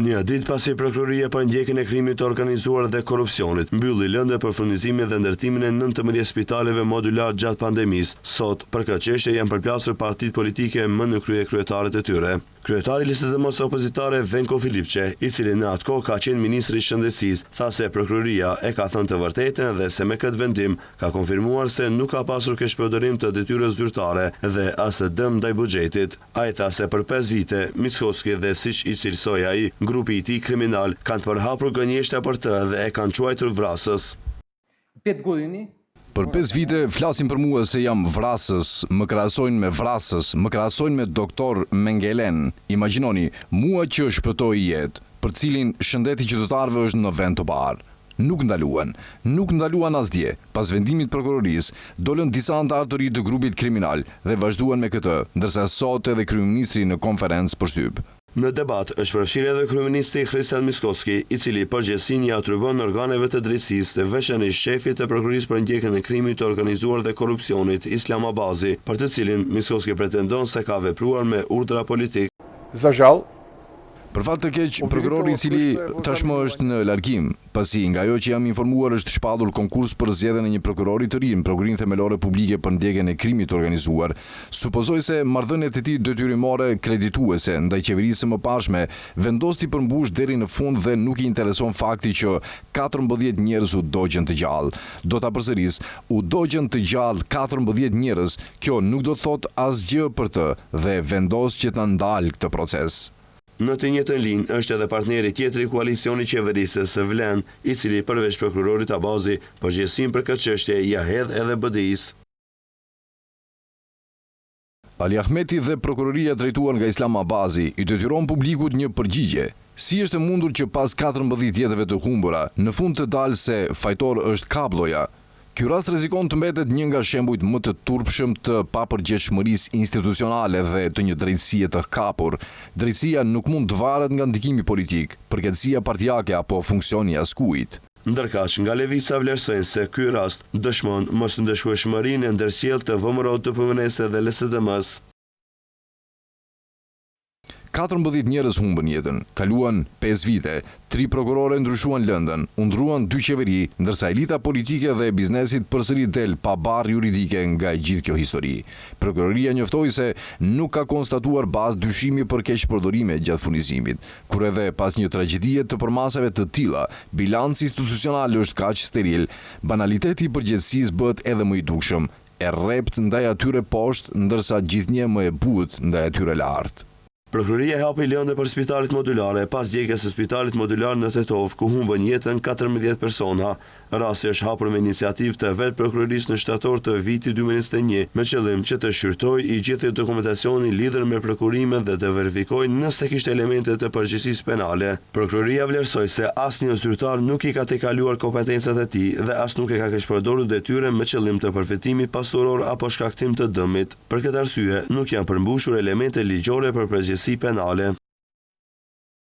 Një ditë pasi prokuroria për ndjekjen e krimit të organizuar dhe korrupsionit mbylli lëndë për furnizimin dhe ndërtimin e 19 spitaleve modular gjatë pandemisë, sot për këtë çështje janë përplasur partitë politike më në krye kryetaret e tyre. Kryetari i listës mos opozitare Venko Filipçe, i cili në atë kohë ka qenë ministri i Shëndetësisë, tha se prokuroria e ka thënë të vërtetën dhe se me këtë vendim ka konfirmuar se nuk ka pasur keqpërdorim të detyrës zyrtare dhe as dëm ndaj buxhetit. Ai tha se për 5 vite Mickoski dhe siç i cilësoi ai, grupi i tij kriminal kanë përhapur gënjeshtja për të dhe e kanë quajtur vrasës. 5 godini. Për 5 vite flasin për mua se jam vrasës, më krahasojnë me vrasës, më krahasojnë me doktor Mengelen. Imagjinoni, mua që shpëtoi jetë, për cilin shëndeti qytetarëve është në vend të parë. Nuk ndaluan asdje. Pas vendimit prokurorisë, dolën disa anëtar të ri të grupit kriminal dhe vazhduan me këtë, ndërsa sot edhe kryeministri në konferencë përshtyp. Në debat është përfshirë edhe kryeministri Christian Mickoski, i cili përgjegjësinë ia atribuon organeve të drejtësisë dhe veçanërisht shefit të prokurorisë për ndjekjen e krimit të organizuar dhe korrupsionit, Islam Abazi, për të cilin Mickoski pretendon se ka vepruar me urdhra politik. Për fat të keq, prokurori i cili tashmë është në largim, pasi nga ajo që jam informuar është shpallur konkurs për zgjedhjen e një prokurori të ri në Prokurorinë Themelore Publike për ndjekjen e krimit të organizuar, supozoj se marrëdhëniet e tij detyrimore kredituese ndaj qeverisë së mëparshme vendos t'i përmbush deri në fund dhe nuk i intereson fakti që 14 njerëz u dogjën të gjallë. Do ta përsëris, u dogjën të gjallë 14 njerëz, kjo nuk do të thotë asgjë për të dhe vendos që ta ndalë këtë proces. Në të njëjtën linjë është edhe partneri tjetër i koalicioni qeverisë së Vlen, i cili përveç prokurorit Abazi, përgjegjësinë për këtë çështje ja hedh edhe BDI-s. Ali Ahmeti dhe prokuroria drejtuar nga Islam Abazi i detyron publikut një përgjigje. Si është mundur që pas 14 jetëve të humbura, në fund të dalë se fajtor është Kabloja? Ky rast rrezikon të mbetet një nga shembujt më të turpshëm të papërgjegjshmërisë institucionale dhe të një drejtësie të kapur. Drejtësia nuk mund të varet nga ndikimi politik, përgjegjësia partijake apo funksioni i askujt. Ndërkaq, nga Levica vlerësojnë se ky rast dëshmon mosndëshueshmërinë e ndërsjellë të VMRO-t të PMN-s dhe LSDM-s. 14 njerëz humbën jetën, kaluan 5 vite, 3 prokurorë ndryshuan lëndën, u ndruan 2 qeveri, ndërsa elita politike dhe e biznesit përsëri del pa barrë juridike nga gjithë kjo histori. Prokuroria njoftoi se nuk ka konstatuar bazë dyshimi për keqpërdorime gjatë furnizimit, kur edhe pas një tragjedie të përmasave të tilla, bilanci institucional është kaq steril, banaliteti i përgjegjësisë bëhet edhe më i dukshëm, e rrept ndaj atyre poshtë, ndërsa gjithnjë më e butë ndaj atyre lart. Prokuroria hapi lëndë për spitalet modulare pas djegjes së spitalit modular në Tetov, ku humbën jetën 14 persona. Rasti është hapur me iniciativë të vetë prokurorisë në shtator të vitit 2021, me qëllim që të shqyrtojë i gjithë dokumentacionin lidhur me prokurimin dhe të verifikojë nëse kishte elemente të përgjegjësisë penale. Prokuroria vlerësoi se asnjë zyrtar nuk i ka tejkaluar kompetencat e tij dhe as nuk e ka keqpërdorur detyrën me qëllim të përfitimit pasuror apo shkaktim të dëmit. Për këtë arsye, nuk janë përmbushur elemente ligjore për përgjegjësi penale.